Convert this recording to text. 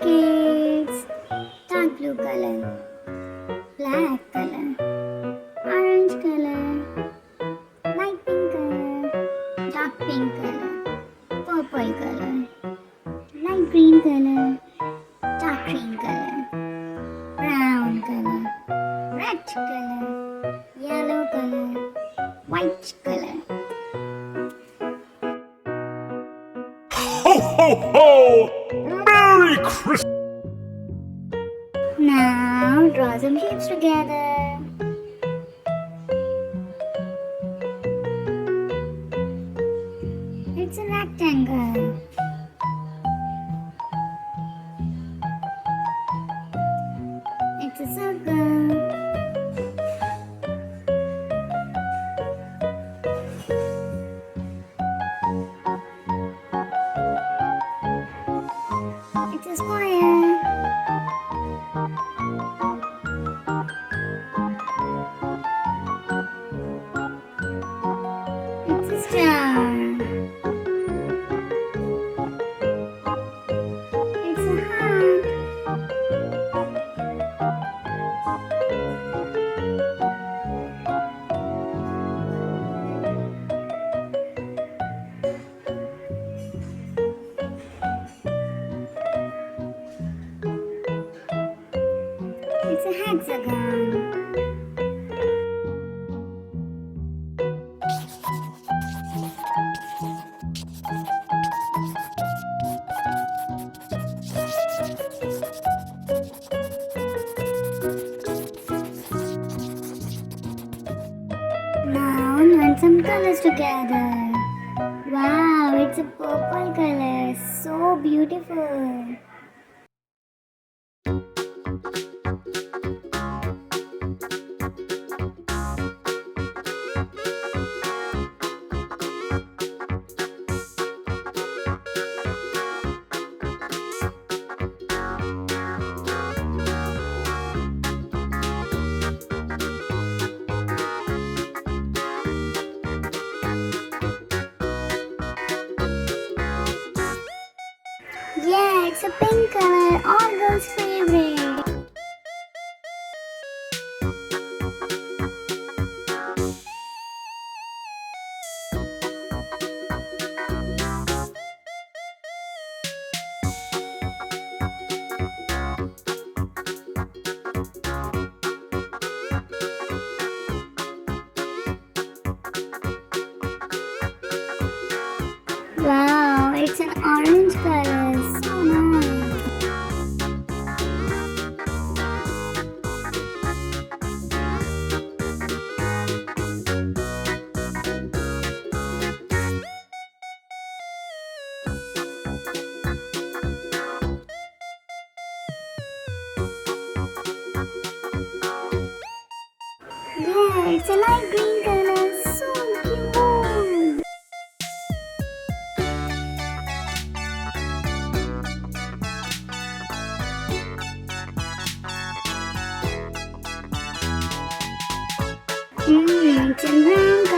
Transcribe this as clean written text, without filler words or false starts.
kids. Dark blue color, black color, orange color, light pink color, dark pink color, purple color, light green color, dark green color, brown color, red color, yellow color, white color. Ho ho ho! Merry Christmas! Now draw some shapes together. It's a rectangle. It's a circle. It's a square. It's a star. It's a heart. It's a hexagon. Now learn some colors together. Wow, it's a purple color. So beautiful. Yeah, it's a pink color. All girls' favorite. Wow, it's an orange color. So nice. Yeah, it's a light green color. So cute. It's a brown color.